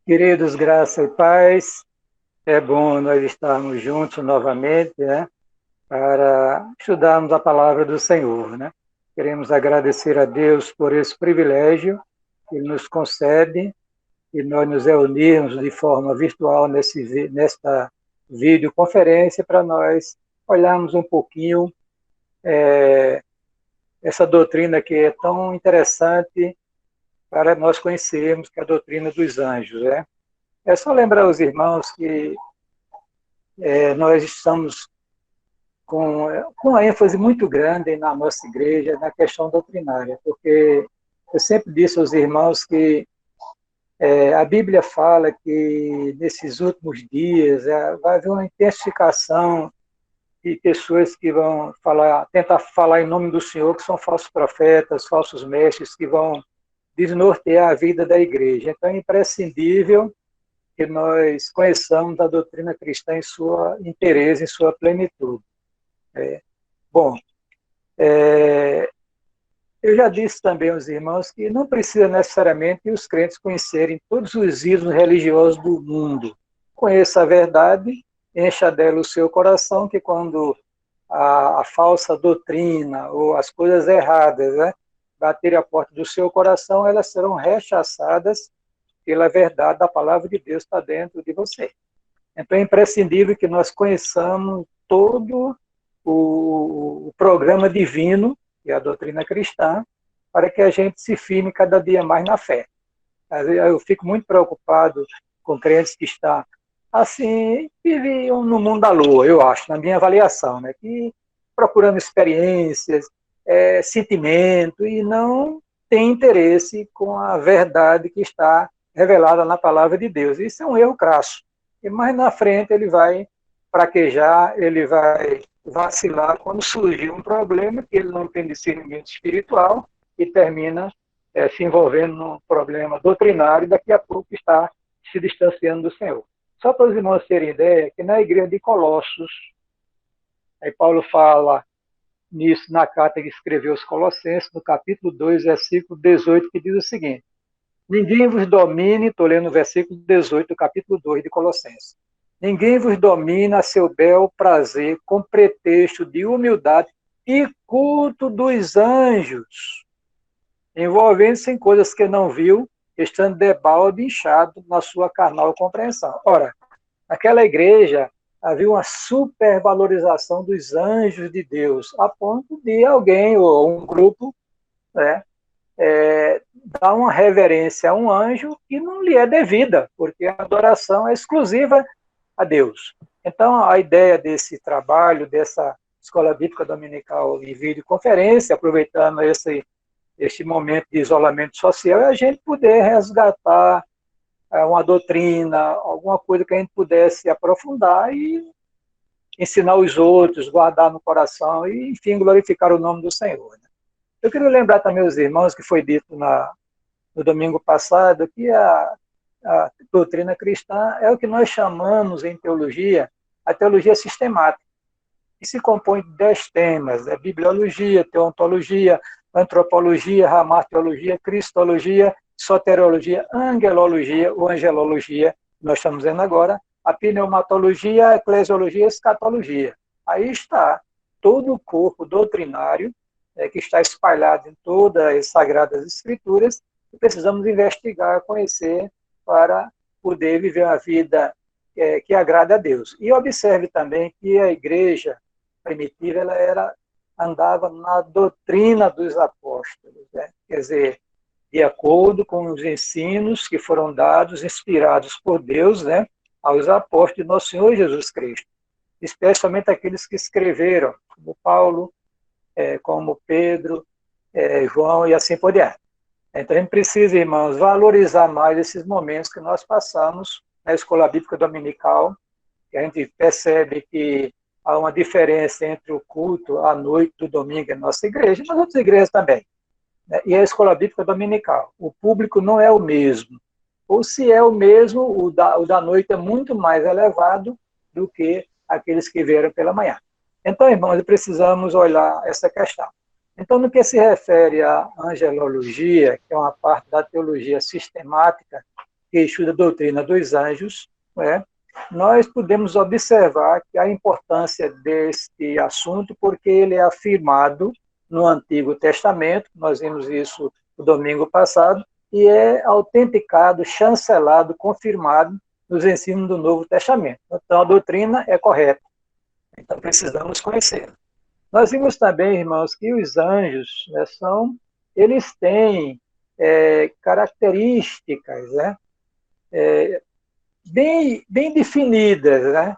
Queridos, graça e paz, é bom nós estarmos juntos novamente, né, para estudarmos a palavra do Senhor, né? Queremos agradecer a Deus por esse privilégio que Ele nos concede e nós nos reunirmos de forma virtual nesta videoconferência para nós olharmos um pouquinho essa doutrina que é tão interessante para nós conhecermos, que é a doutrina dos anjos, né? É só lembrar os irmãos que nós estamos com uma ênfase muito grande na nossa igreja na questão doutrinária, porque eu sempre disse aos irmãos que a Bíblia fala que nesses últimos dias vai haver uma intensificação de pessoas que vão tentar falar em nome do Senhor, que são falsos profetas, falsos mestres, que vão desnortear a vida da igreja. Então é imprescindível que nós conheçamos a doutrina cristã em sua inteireza, em sua plenitude. Bom, eu já disse também aos irmãos que não precisa necessariamente os crentes conhecerem todos os ídolos religiosos do mundo. Conheça a verdade, encha dela o seu coração, que quando a falsa doutrina ou as coisas erradas, né, baterem a porta do seu coração, elas serão rechaçadas pela verdade da palavra de Deus que está dentro de você. Então é imprescindível que nós conheçamos todo o programa divino, que é a doutrina cristã, para que a gente se firme cada dia mais na fé. Eu fico muito preocupado com crentes que estão assim, vivem no mundo da lua, eu acho, na minha avaliação, né? Que procurando experiências, sentimento, e não tem interesse com a verdade que está revelada na palavra de Deus. Isso é um erro crasso. E mais na frente ele vai fraquejar, ele vai vacilar quando surgir um problema que ele não tem discernimento espiritual e termina se envolvendo num problema doutrinário e daqui a pouco está se distanciando do Senhor. Só para os irmãos terem ideia, que na igreja de Colossos, aí Paulo fala nisso na carta que escreveu aos Colossenses, no capítulo 2, versículo 18, que diz o seguinte: ninguém vos domine, estou lendo o versículo 18 do capítulo 2 de Colossenses. Ninguém vos domina a seu bel prazer com pretexto de humildade e culto dos anjos, envolvendo-se em coisas que não viu, estando debalde inchado na sua carnal compreensão. Ora, naquela igreja havia uma supervalorização dos anjos de Deus, a ponto de alguém ou um grupo, né, dar uma reverência a um anjo que não lhe é devida, porque a adoração é exclusiva a Deus. Então, a ideia desse trabalho, dessa Escola Bíblica Dominical em videoconferência, aproveitando este momento de isolamento social, é a gente poder resgatar uma doutrina, alguma coisa que a gente pudesse aprofundar e ensinar os outros, guardar no coração e, enfim, glorificar o nome do Senhor. Né? Eu queria lembrar também aos irmãos que foi dito no domingo passado que a doutrina cristã é o que nós chamamos em teologia a teologia sistemática, que se compõe de 10 temas: bibliologia, teontologia, antropologia, ramartiologia, cristologia, soteriologia, angelologia ou angelologia, nós estamos vendo agora, a pneumatologia, a eclesiologia e a escatologia. Aí está todo o corpo doutrinário que está espalhado em todas as Sagradas Escrituras, e precisamos investigar, conhecer, para poder viver uma vida que agrade a Deus. E observe também que a igreja primitiva andava na doutrina dos apóstolos, né? Quer dizer, de acordo com os ensinos que foram dados, inspirados por Deus, né, aos apóstolos de nosso Senhor Jesus Cristo, especialmente aqueles que escreveram, como Paulo, como Pedro, João e assim por diante. Então a gente precisa, irmãos, valorizar mais esses momentos que nós passamos na Escola Bíblica Dominical, que a gente percebe que há uma diferença entre o culto à noite do domingo em nossa igreja e nas outras igrejas também. Né? E a Escola Bíblica Dominical, o público não é o mesmo. Ou se é o mesmo, o da noite é muito mais elevado do que aqueles que vieram pela manhã. Então, irmãos, precisamos olhar essa questão. Então, no que se refere à angelologia, que é uma parte da teologia sistemática, que estuda a doutrina dos anjos, né, nós podemos observar que a importância deste assunto, porque ele é afirmado no Antigo Testamento, nós vimos isso no domingo passado, e é autenticado, chancelado, confirmado nos ensinos do Novo Testamento. Então, a doutrina é correta. Então, precisamos conhecer. Nós vimos também, irmãos, que os anjos, né, eles têm características, né, bem definidas, né?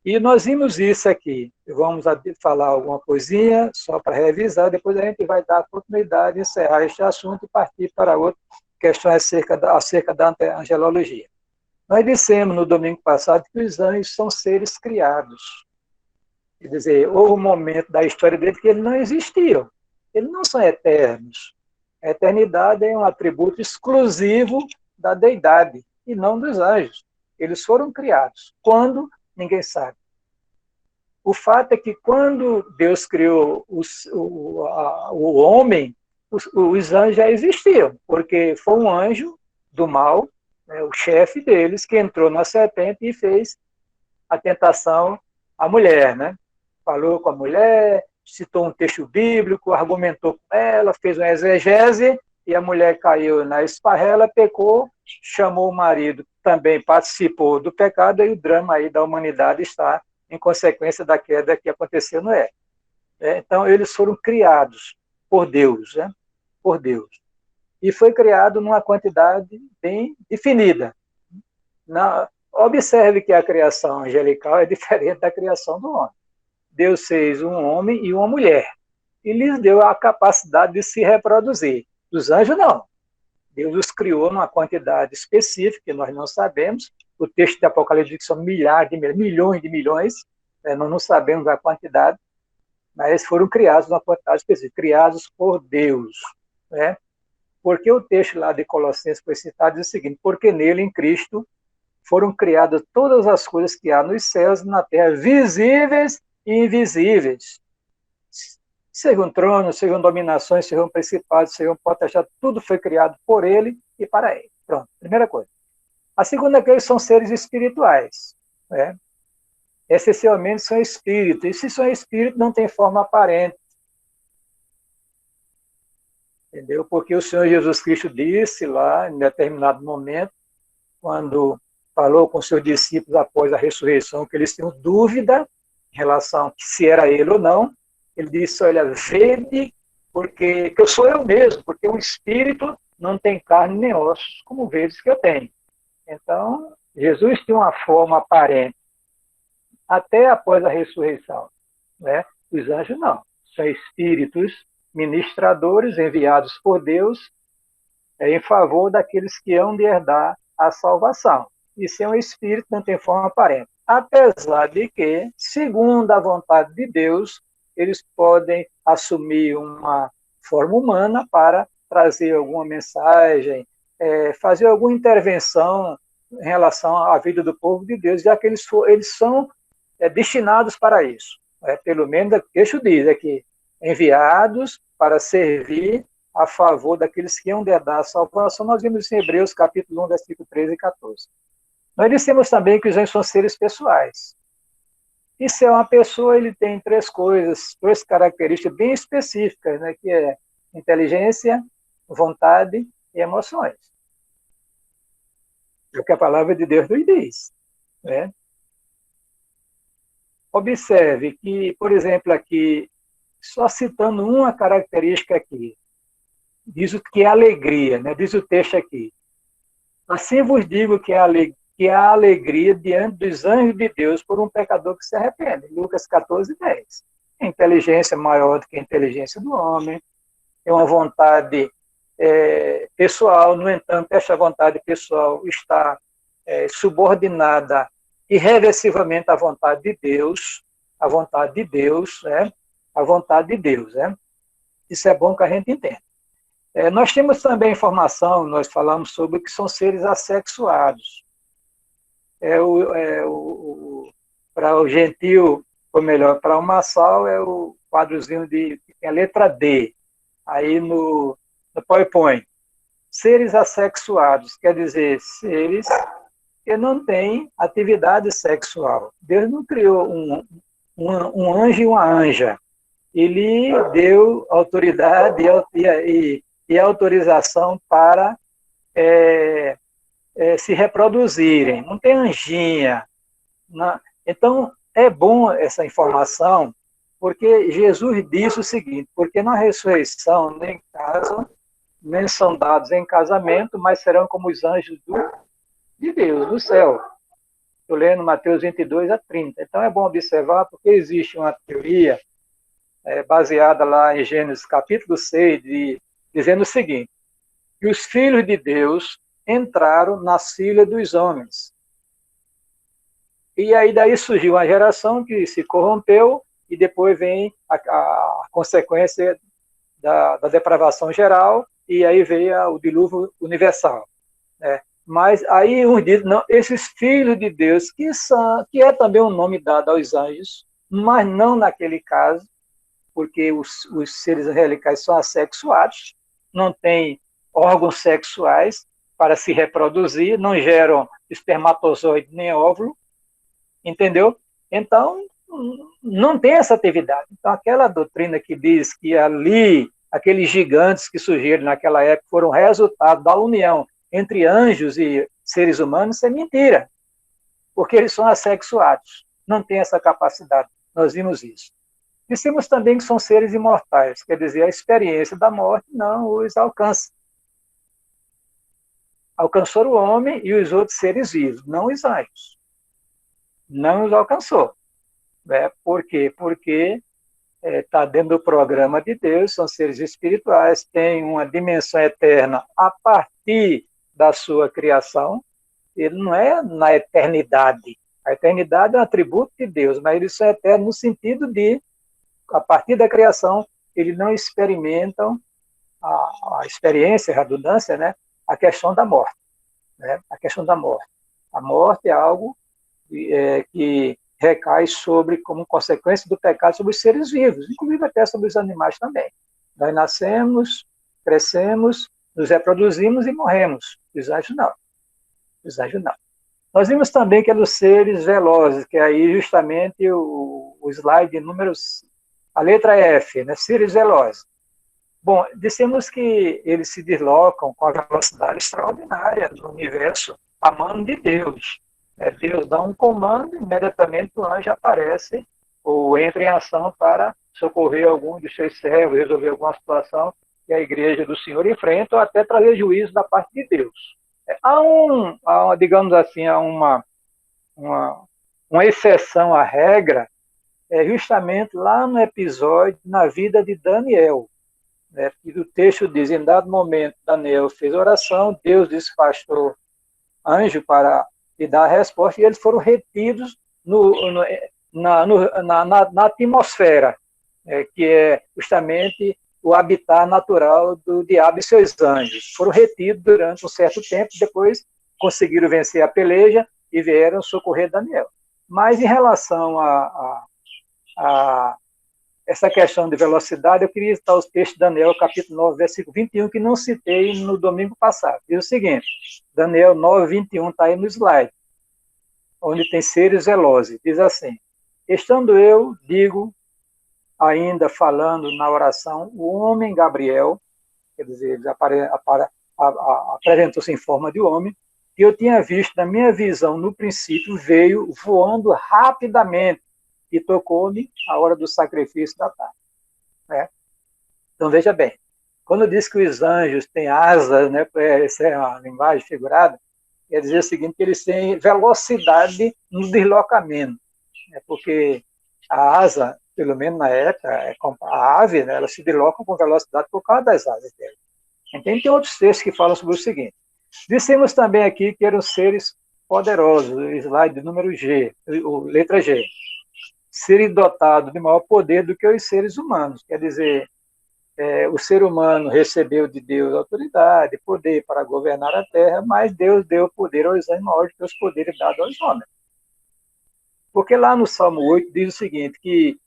E nós vimos isso aqui. Vamos falar alguma coisinha, só para revisar, depois a gente vai dar continuidade, encerrar este assunto e partir para outra questão acerca da angelologia. Nós dissemos no domingo passado que os anjos são seres criados. Quer dizer, houve um momento da história deles que eles não existiam. Eles não são eternos. A eternidade é um atributo exclusivo da deidade e não dos anjos. Eles foram criados. Quando? Ninguém sabe. O fato é que quando Deus criou o homem, os anjos já existiam, porque foi um anjo do mal, né, o chefe deles, que entrou na serpente e fez a tentação à mulher, né? Falou com a mulher, citou um texto bíblico, argumentou com ela, fez uma exegese, e a mulher caiu na esparrela, pecou, chamou o marido, também participou do pecado, e o drama aí da humanidade está em consequência da queda que aconteceu no Éden. Então, eles foram criados por Deus, né? Por Deus. E foi criado numa quantidade bem definida. Observe que a criação angelical é diferente da criação do homem. Deus fez um homem e uma mulher, e lhes deu a capacidade de se reproduzir. Os anjos, não. Deus os criou numa quantidade específica, que nós não sabemos. O texto de Apocalipse diz que são milhões de milhões, né? Nós não sabemos a quantidade, mas eles foram criados numa quantidade específica, criados por Deus, né? Porque o texto lá de Colossenses foi citado diz o seguinte: porque nele, em Cristo, foram criadas todas as coisas que há nos céus e na terra, visíveis e invisíveis. Sejam tronos, sejam dominações, sejam principados, sejam potestades, tudo foi criado por ele e para ele. Pronto, primeira coisa. A segunda é que eles são seres espirituais, né? Essencialmente são espíritos. E se são espíritos, não tem forma aparente. Entendeu? Porque o Senhor Jesus Cristo disse lá, em determinado momento, quando falou com seus discípulos após a ressurreição, que eles tinham dúvida em relação a se era ele ou não, ele disse: olha, vede, porque que eu sou eu mesmo, porque o espírito não tem carne nem ossos, como vedes que eu tenho. Então, Jesus tinha uma forma aparente, até após a ressurreição, né? Os anjos não, são espíritos ministradores enviados por Deus em favor daqueles que hão de herdar a salvação. E ser um espírito não tem forma aparente. Apesar de que, segundo a vontade de Deus, eles podem assumir uma forma humana para trazer alguma mensagem, fazer alguma intervenção em relação à vida do povo de Deus, já que eles são destinados para isso. Pelo menos o texto diz que enviados para servir a favor daqueles que hão de herdar a salvação. Nós vimos em Hebreus, capítulo 1, versículo 13 e 14. Nós dissemos também que os anjos são seres pessoais. E se é uma pessoa, ele tem três características bem específicas, né, que é inteligência, vontade e emoções. É o que a palavra de Deus nos diz, né? Observe que, por exemplo, aqui, só citando uma característica aqui, diz o que é alegria, né? Diz o texto aqui: assim vos digo que há alegria diante dos anjos de Deus por um pecador que se arrepende. Lucas 14, 10. É inteligência maior do que a inteligência do homem, é uma vontade pessoal, no entanto, esta vontade pessoal está subordinada irreversivelmente à vontade de Deus, à vontade de Deus, né? A vontade de Deus, né? Isso é bom que a gente entenda. Nós temos também informação, nós falamos sobre que são seres assexuados. Para o gentil, ou melhor, para o Massal, é o quadrozinho que tem a letra D, aí no PowerPoint. seres assexuados, quer dizer, seres que não têm atividade sexual. Deus não criou um anjo e uma anja. Ele deu autoridade e autorização para se reproduzirem. Não tem anjinha. Não. Então, é bom essa informação, porque Jesus disse o seguinte, porque na ressurreição nem casam, nem são dados em casamento, mas serão como os anjos de Deus, do céu. Estou lendo Mateus 22:30. Então é bom observar, porque existe uma teoria baseada lá em Gênesis capítulo 6, dizendo o seguinte, que os filhos de Deus entraram nas filhas dos homens. E aí daí surgiu uma geração que se corrompeu e depois vem a consequência da depravação geral e aí veio o dilúvio universal. Né? Mas aí uns dizem, não, esses filhos de Deus, que é também um nome dado aos anjos, mas não naquele caso, porque os seres angelicais são assexuados, não têm órgãos sexuais para se reproduzir, não geram espermatozoide nem óvulo, entendeu? Então, não tem essa atividade. Então, aquela doutrina que diz que ali, aqueles gigantes que surgiram naquela época foram resultado da união entre anjos e seres humanos, isso é mentira, porque eles são assexuados, não têm essa capacidade. Nós vimos isso. Dissemos também que são seres imortais, quer dizer, a experiência da morte não os alcança. Alcançou o homem e os outros seres vivos, não os anjos. Não os alcançou. Por quê? Porque está dentro do programa de Deus, são seres espirituais, têm uma dimensão eterna a partir da sua criação. Ele não é na eternidade. A eternidade é um atributo de Deus, mas eles são eternos no sentido de, a partir da criação, eles não experimentam a experiência, a redundância, né? A questão da morte. Né? A questão da morte. A morte é algo que recai sobre, como consequência do pecado, sobre os seres vivos, inclusive até sobre os animais também. Nós nascemos, crescemos, nos reproduzimos e morremos. Os anjos não. Os anjos não. Nós vimos também que é dos seres velozes, que é aí justamente o slide números, a letra F, né? Seres velozes. Bom, dissemos que eles se deslocam com a velocidade extraordinária do universo, a mão de Deus. Deus dá um comando, imediatamente o anjo aparece ou entra em ação para socorrer algum dos seus servos, resolver alguma situação que a igreja do Senhor enfrenta, ou até trazer juízo da parte de Deus. Digamos assim, há uma exceção à regra, justamente lá no episódio, na vida de Daniel. E o texto diz, em dado momento, Daniel fez oração, Deus despachou anjo para lhe dar a resposta, e eles foram retidos na atmosfera, que é justamente o habitat natural do diabo e seus anjos. Foram retidos durante um certo tempo, depois conseguiram vencer a peleja e vieram socorrer Daniel. Mas em relação a essa questão de velocidade, eu queria citar os textos de Daniel, capítulo 9, versículo 21, que não citei no domingo passado. Diz o seguinte, Daniel 9, 21, está aí no slide, onde tem seres velozes. Diz assim, estando eu, digo, ainda falando na oração, o homem Gabriel, quer dizer, ele apresentou-se em forma de homem, que eu tinha visto na minha visão no princípio, veio voando rapidamente, e tocou-me a hora do sacrifício da tarde. Né? Então, veja bem, quando diz que os anjos têm asas, né, essa é uma linguagem figurada, quer dizer o seguinte, que eles têm velocidade no deslocamento, né, porque a asa, pelo menos na época, a ave, né, ela se desloca com velocidade por causa das asas dela. Então, tem outros textos que falam sobre o seguinte. Dissemos também aqui que eram seres poderosos, slide número G, letra G, serem dotados de maior poder do que os seres humanos. Quer dizer, o ser humano recebeu de Deus autoridade, poder para governar a terra, mas Deus deu poder aos anjos maior do que os poderes dados aos homens. Porque lá no Salmo 8 diz o seguinte, que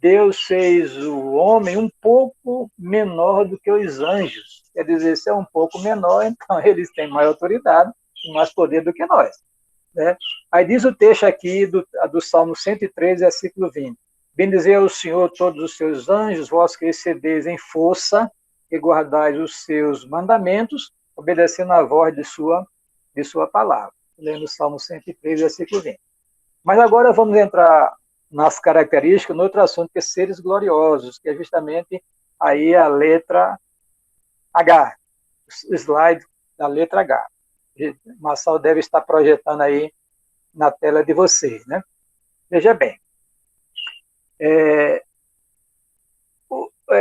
Deus fez o homem um pouco menor do que os anjos. Quer dizer, se é um pouco menor, então eles têm mais autoridade e mais poder do que nós. Né? Aí diz o texto aqui do Salmo 103, versículo 20. Bendizei ao Senhor todos os seus anjos, vós que excedeis em força e guardais os seus mandamentos, obedecendo à voz de sua palavra. Lendo o Salmo 103, versículo 20. Mas agora vamos entrar nas características, no outro assunto, que é seres gloriosos, que é justamente aí a letra H, o slide da letra H. O Marçal deve estar projetando aí na tela de vocês, né? Veja bem,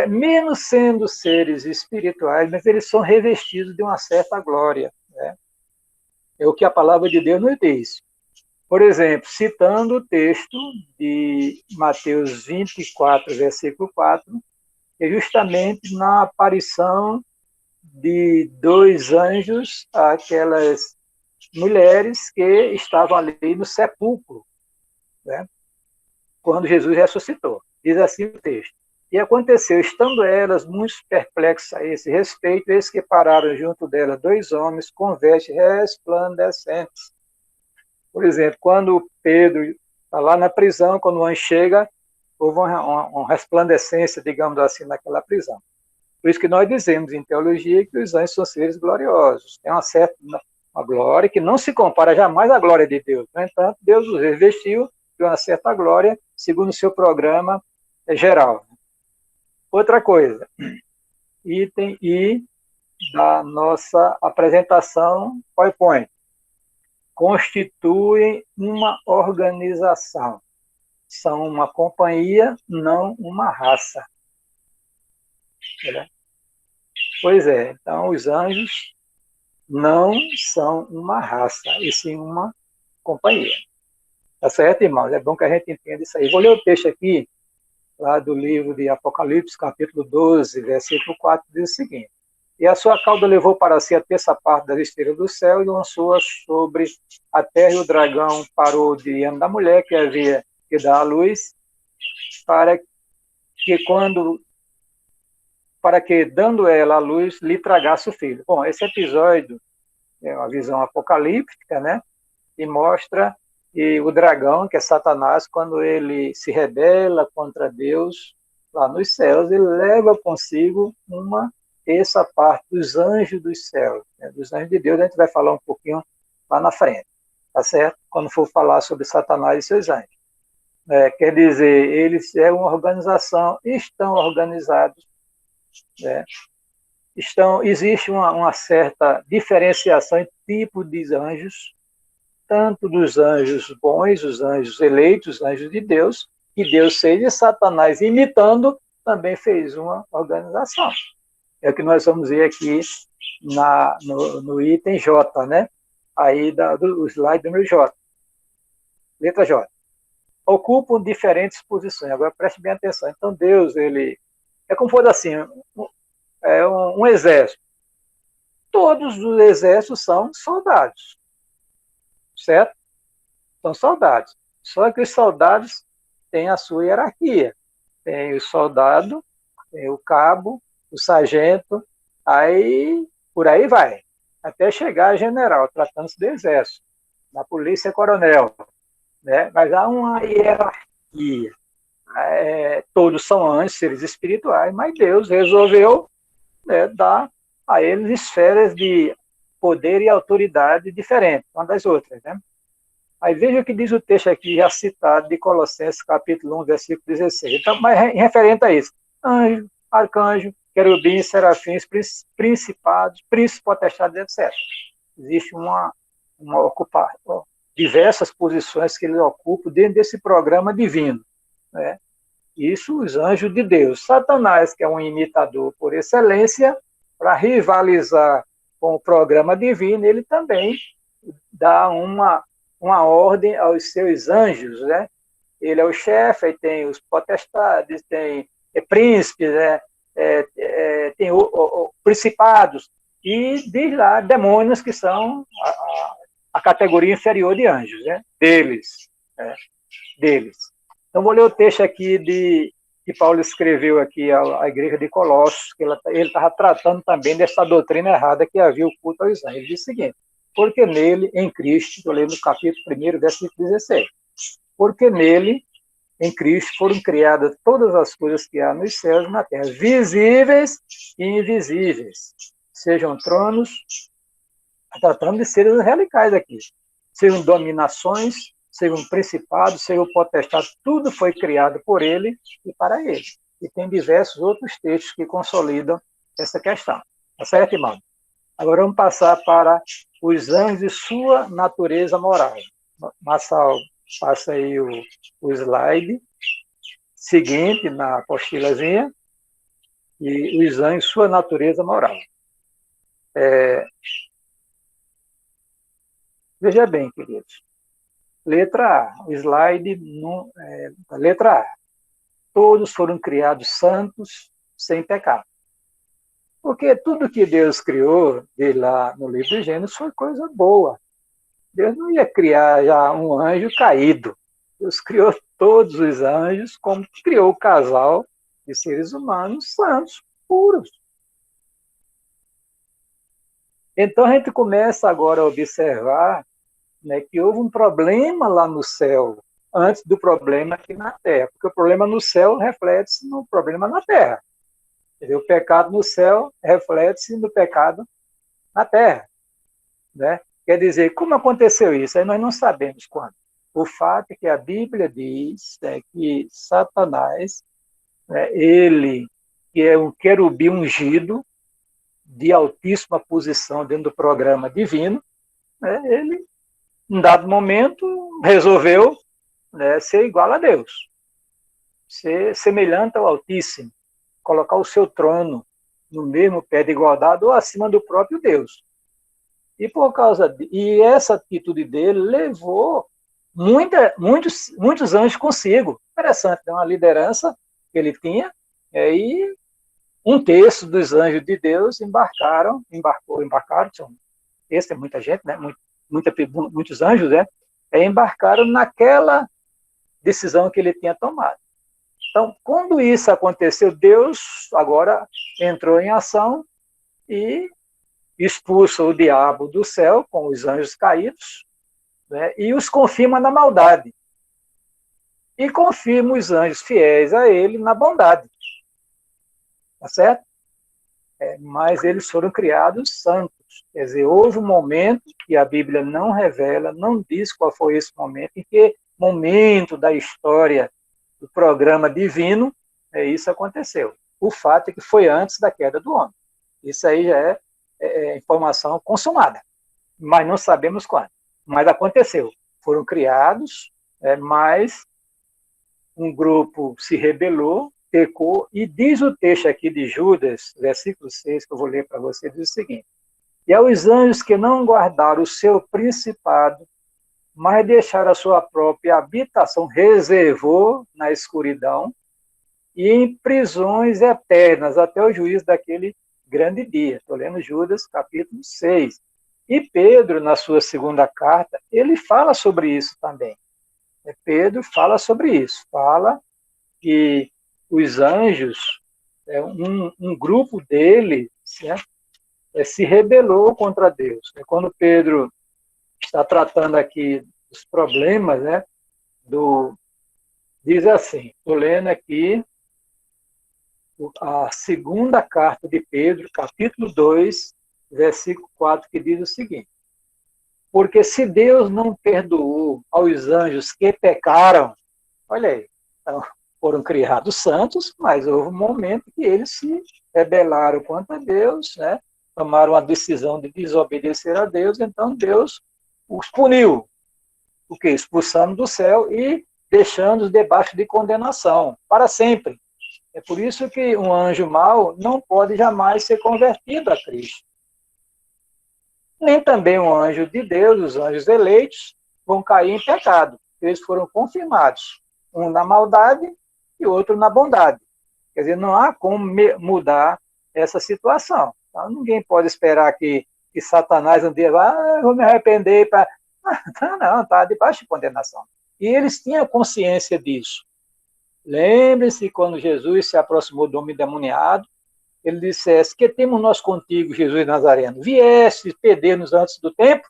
mesmo sendo seres espirituais, mas eles são revestidos de uma certa glória, né? É o que a palavra de Deus nos diz. Por exemplo, citando o texto de Mateus 24, versículo 4, que é justamente na aparição de dois anjos àquelas mulheres que estavam ali no sepulcro, né? Quando Jesus ressuscitou. Diz assim o texto. E aconteceu, estando elas muito perplexas a esse respeito, eis que pararam junto delas dois homens com vestes resplandecentes. Por exemplo, quando Pedro está lá na prisão, quando o anjo chega, houve uma resplandecência, digamos assim, naquela prisão. Por isso que nós dizemos em teologia que os anjos são seres gloriosos. Tem uma glória que não se compara jamais à glória de Deus. No entanto, Deus os revestiu de uma certa glória, segundo o seu programa geral. Outra coisa, item I da nossa apresentação PowerPoint. Constituem uma organização. São uma companhia, não uma raça. Pois é, então os anjos não são uma raça, e sim uma companhia. Tá certo, irmãos? É bom que a gente entenda isso aí. Vou ler o texto aqui, lá do livro de Apocalipse, capítulo 12, versículo 4, diz o seguinte. E a sua cauda levou para si a terça parte das estrelas do céu e lançou-as sobre a terra, e o dragão parou diante da mulher que havia que dar à luz, para que, dando ela a luz, lhe tragasse o filho. Bom, esse episódio é uma visão apocalíptica, né? E mostra o dragão, que é Satanás, quando ele se rebela contra Deus lá nos céus, ele leva consigo essa parte dos anjos dos céus, né? Dos anjos de Deus. A gente vai falar um pouquinho lá na frente, tá certo? Quando for falar sobre Satanás e seus anjos. Quer dizer, eles é uma organização, estão organizados, né? Existe uma certa diferenciação em tipo de anjos, tanto dos anjos bons, os anjos eleitos, os anjos de Deus, que Deus fez, e Satanás, imitando, também fez uma organização. É o que nós vamos ver aqui no item J, né? Aí do slide número J. Letra J. Ocupam diferentes posições. Agora preste bem atenção. Então Deus, ele é como fosse assim, um exército. Todos os exércitos são soldados, certo? São soldados. Só que os soldados têm a sua hierarquia. Tem o soldado, tem o cabo, o sargento, aí por aí vai, até chegar a general, tratando-se do exército. Na polícia, coronel, né? Mas há uma hierarquia. Todos são anjos, seres espirituais, mas Deus resolveu, né, dar a eles esferas de poder e autoridade diferentes, uma das outras, né? Aí veja o que diz o texto aqui, já citado, de Colossenses, capítulo 1, versículo 16. Então, mas em referente a isso, anjo, arcanjo, querubins, serafins, principados, príncipes, potestades, etc. Existe uma ocupação, diversas posições que eles ocupam dentro desse programa divino, né? Isso os anjos de Deus. Satanás, que é um imitador por excelência, para rivalizar com o programa divino, ele também dá uma ordem aos seus anjos, né? Ele é o chefe, aí tem os potestades, tem príncipes, né? Tem principados, e diz lá demônios, que são a categoria inferior de anjos, né? Deles. Então, vou ler o texto aqui de que Paulo escreveu aqui à igreja de Colossos, que ele estava tratando também dessa doutrina errada que havia o culto aos anjos. Ele diz o seguinte: porque nele, em Cristo, estou lendo no capítulo 1, versículo 16, porque nele, em Cristo, foram criadas todas as coisas que há nos céus e na terra, visíveis e invisíveis, sejam tronos, tratando de seres angelicais aqui, sejam dominações, sejam principados, sejam potestades, tudo foi criado por ele e para ele. E tem diversos outros textos que consolidam essa questão. Tá certo, irmão? Agora vamos passar para os anjos e sua natureza moral. Massal, passa aí o slide seguinte na apostilazinha, e os anjos e sua natureza moral. Veja bem, queridos. Letra A, o slide, letra A. Todos foram criados santos, sem pecado. Porque tudo que Deus criou, de lá no livro de Gênesis, foi coisa boa. Deus não ia criar já um anjo caído. Deus criou todos os anjos, como criou o casal de seres humanos santos, puros. Então a gente começa agora a observar, né, que houve um problema lá no céu, antes do problema aqui na Terra. Porque o problema no céu reflete-se no problema na Terra. O pecado no céu reflete-se no pecado na Terra. Né? Quer dizer, como aconteceu isso? Aí nós não sabemos quando. O fato é que a Bíblia diz que Satanás, ele, que é um querubim ungido, de altíssima posição dentro do programa divino, ele, em dado momento, resolveu ser igual a Deus, ser semelhante ao Altíssimo, colocar o seu trono no mesmo pé de igualdade ou acima do próprio Deus. E essa atitude dele levou muitos anjos consigo. Interessante, né? Uma liderança que ele tinha, e um terço dos anjos de Deus embarcaram, esse é muita gente, né? Muitos anjos, embarcaram naquela decisão que ele tinha tomado. Então, quando isso aconteceu, Deus agora entrou em ação e expulsa o diabo do céu com os anjos caídos, e os confirma na maldade. E confirma os anjos fiéis a ele na bondade. Tá certo? Mas eles foram criados santos. Quer dizer, houve um momento que a Bíblia não revela, não diz qual foi esse momento, em que momento da história do programa divino isso aconteceu. O fato é que foi antes da queda do homem. Isso aí já é informação consumada, mas não sabemos quando. Mas aconteceu. Foram criados, mas um grupo se rebelou, pecou, e diz o texto aqui de Judas, versículo 6, que eu vou ler para você, diz o seguinte: e aos anjos que não guardaram o seu principado, mas deixaram a sua própria habitação, reservou na escuridão e em prisões eternas, até o juízo daquele grande dia. Estou lendo Judas, capítulo 6. E Pedro, na sua segunda carta, ele fala sobre isso também. Pedro fala sobre isso, fala que os anjos, um grupo dele, se rebelou contra Deus. Quando Pedro está tratando aqui dos problemas, diz assim, estou lendo aqui a segunda carta de Pedro, capítulo 2, versículo 4, que diz o seguinte: porque se Deus não perdoou aos anjos que pecaram, olha aí, então, foram criados santos, mas houve um momento que eles se rebelaram contra Deus, tomaram a decisão de desobedecer a Deus, então Deus os puniu, o quê? Expulsando do céu e deixando-os debaixo de condenação, para sempre. É por isso que um anjo mau não pode jamais ser convertido a Cristo. Nem também um anjo de Deus, os anjos eleitos, vão cair em pecado. Eles foram confirmados, um na maldade e outro na bondade. Quer dizer, não há como mudar essa situação. Então, ninguém pode esperar que Satanás um dia vá, vou me arrepender para... Não, está debaixo de condenação. E eles tinham consciência disso. Lembre-se quando Jesus se aproximou do homem endemoniado, ele dissesse: que temos nós contigo, Jesus Nazareno? Vieste perder-nos antes do tempo?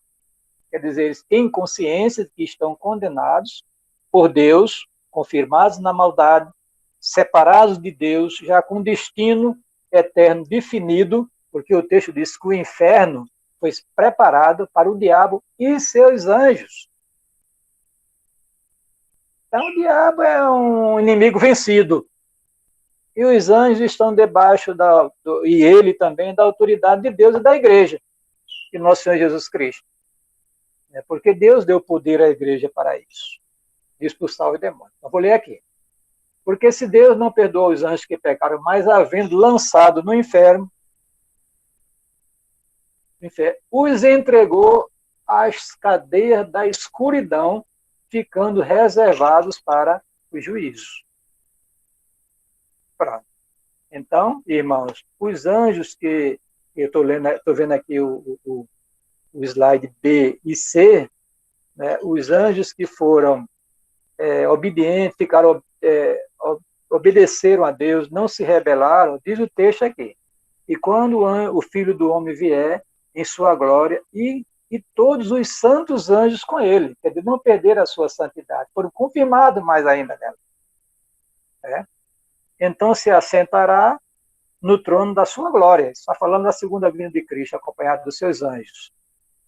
Quer dizer, eles têm consciência de que estão condenados por Deus, confirmados na maldade, separados de Deus, já com destino eterno definido, porque o texto diz que o inferno foi preparado para o diabo e seus anjos. Então, o diabo é um inimigo vencido. E os anjos estão debaixo e ele também, da autoridade de Deus e da igreja, de nosso Senhor Jesus Cristo. Porque Deus deu poder à igreja para isso, de expulsar os demônios. Eu vou ler aqui. Porque se Deus não perdoa os anjos que pecaram, mas havendo lançado no inferno, os entregou às cadeias da escuridão, ficando reservados para o juízo. Pronto. Então, irmãos, os anjos que eu estou vendo aqui o slide B e C, né, os anjos que foram obedientes, obedeceram a Deus, não se rebelaram, diz o texto aqui. E quando o Filho do Homem vier em sua glória e todos os santos anjos com ele, quer dizer, não perderam a sua santidade, foram confirmados mais ainda nela. Então se assentará no trono da sua glória. Está falando da segunda vinda de Cristo, acompanhado dos seus anjos.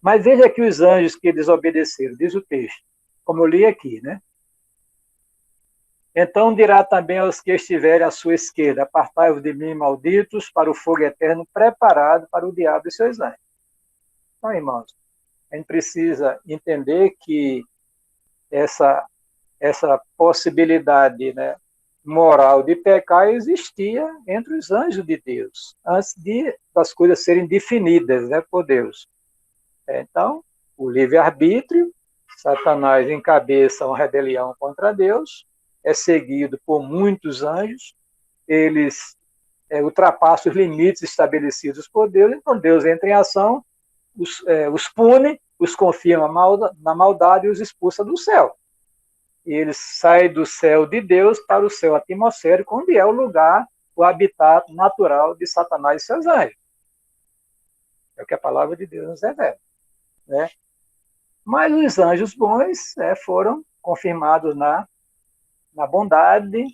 Mas veja aqui os anjos que desobedeceram, diz o texto, como eu li aqui, né? Então dirá também aos que estiverem à sua esquerda: apartai-vos de mim, malditos, para o fogo eterno preparado para o diabo e seus anjos. Então, irmãos, a gente precisa entender que essa possibilidade, né, moral de pecar existia entre os anjos de Deus, antes das coisas serem definidas, né, por Deus. Então, o livre-arbítrio, Satanás encabeça uma rebelião contra Deus, é seguido por muitos anjos, eles ultrapassam os limites estabelecidos por Deus, então Deus entra em ação, os pune, os confirma na maldade e os expulsa do céu. E eles saem do céu de Deus para o céu atmosférico, onde é o lugar, o habitat natural de Satanás e seus anjos. É o que a palavra de Deus nos revela. Né? Mas os anjos bons foram confirmados na bondade,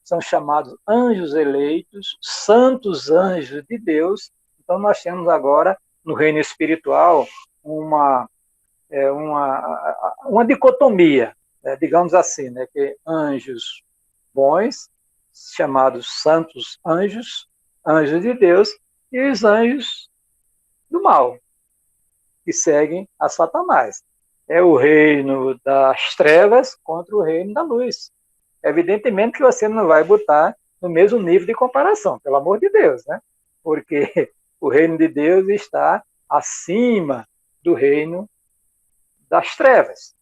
são chamados anjos eleitos, santos anjos de Deus. Então nós temos agora, no reino espiritual, uma dicotomia, digamos assim, né, que anjos bons, chamados santos anjos, anjos de Deus, e os anjos do mal, que seguem a Satanás. É o reino das trevas contra o reino da luz. Evidentemente que você não vai botar no mesmo nível de comparação, pelo amor de Deus, né? Porque o reino de Deus está acima do reino das trevas.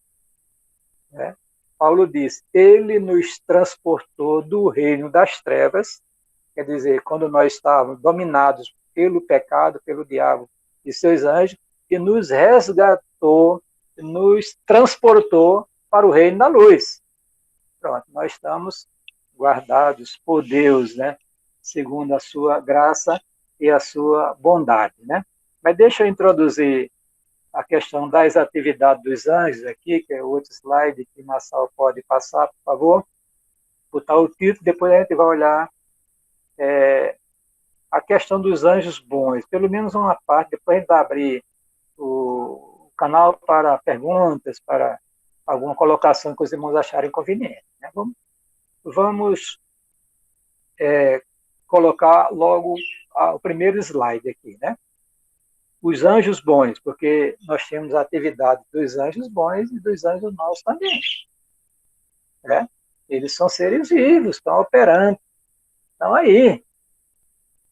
Né? Paulo diz: ele nos transportou do reino das trevas, quer dizer, quando nós estávamos dominados pelo pecado, pelo diabo e seus anjos, e nos resgatou, nos transportou para o reino da luz. Pronto, nós estamos guardados por Deus, né? Segundo a sua graça e a sua bondade, né? Mas deixa eu introduzir a questão das atividades dos anjos aqui, que é outro slide que Marçal pode passar, por favor. Botar o título, depois a gente vai olhar a questão dos anjos bons, pelo menos uma parte, depois a gente vai abrir o canal para perguntas, para alguma colocação que os irmãos acharem conveniente. Né? Vamos colocar logo o primeiro slide aqui, né? Os anjos bons, porque nós temos a atividade dos anjos bons e dos anjos maus também. Né? Eles são seres vivos, estão operando, estão aí.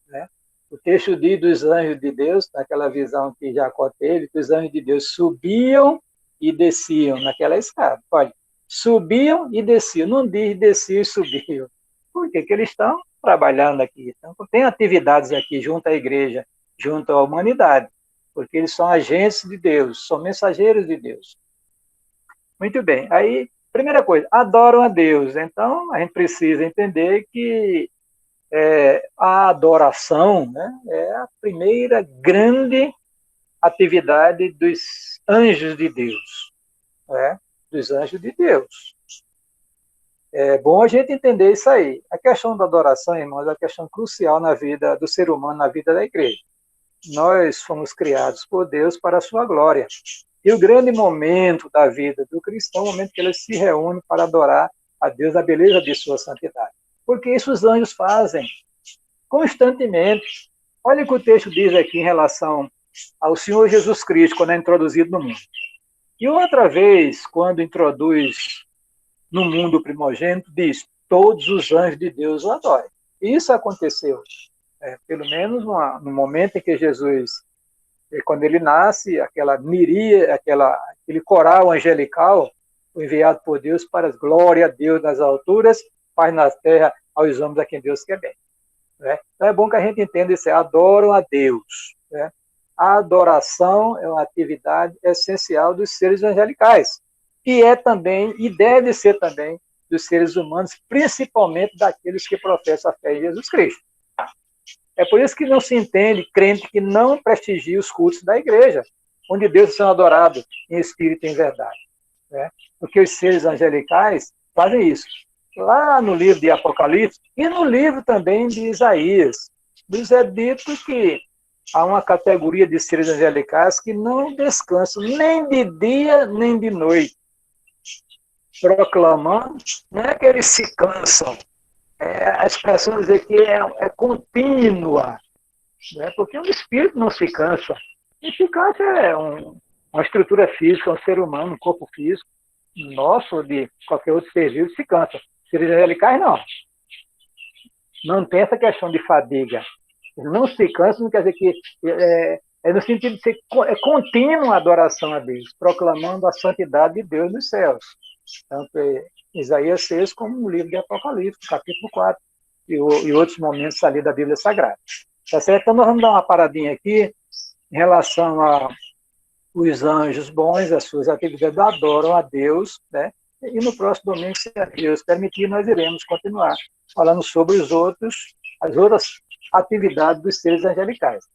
Né? O texto diz dos anjos de Deus, naquela visão que Jacó teve, que os anjos de Deus subiam e desciam naquela escada. Olha, subiam e desciam, não diz desciam e subiam. Por quê? Porque eles estão trabalhando aqui. Então, tem atividades aqui junto à igreja, junto à humanidade, porque eles são agentes de Deus, são mensageiros de Deus. Muito bem. Aí Primeira coisa, adoram a Deus. Então, a gente precisa entender que a adoração, né, é a primeira grande atividade dos anjos de Deus, né? Dos anjos de Deus. É bom a gente entender isso aí. A questão da adoração, irmãos, é uma questão crucial na vida do ser humano, na vida da igreja. Nós fomos criados por Deus para a sua glória. E o grande momento da vida do cristão é o momento que ele se reúne para adorar a Deus, a beleza de sua santidade. Porque isso os anjos fazem constantemente. Olha o que o texto diz aqui em relação ao Senhor Jesus Cristo, quando é introduzido no mundo. E outra vez, quando introduz no mundo o primogênito, diz: todos os anjos de Deus o adorem. Isso aconteceu, pelo menos no momento em que Jesus, quando ele nasce, aquela miríade, aquele coral angelical, foi enviado por Deus para glória a Deus nas alturas, paz na terra aos homens a quem Deus quer bem. Né? Então é bom que a gente entenda isso, adoram a Deus. Né? A adoração é uma atividade essencial dos seres angelicais, que é também, e deve ser também, dos seres humanos, principalmente daqueles que professam a fé em Jesus Cristo. É por isso que não se entende crente que não prestigia os cultos da igreja, onde Deus é adorado em espírito e em verdade. Né? Porque os seres angelicais fazem isso. Lá no livro de Apocalipse e no livro também de Isaías, nos é dito que há uma categoria de seres angelicais que não descansam nem de dia nem de noite, proclamando, não é que eles se cansam, a expressão dizer que é contínua, né? Porque o espírito não se cansa. E se cansa é uma estrutura física, um ser humano, um corpo físico, nosso ou de qualquer outro ser vivo, se cansa. Seres angelicais, não. Não tem essa questão de fadiga. Não se cansa, não quer dizer que no sentido de ser contínua a adoração a Deus, proclamando a santidade de Deus nos céus. Tanto Isaías 6 como o livro de Apocalipse, capítulo 4, e outros momentos ali da Bíblia Sagrada. Tá certo? Então nós vamos dar uma paradinha aqui em relação aos anjos bons, as suas atividades adoram a Deus, né? E no próximo domingo, se a Deus permitir, nós iremos continuar falando sobre as outras atividades dos seres angelicais.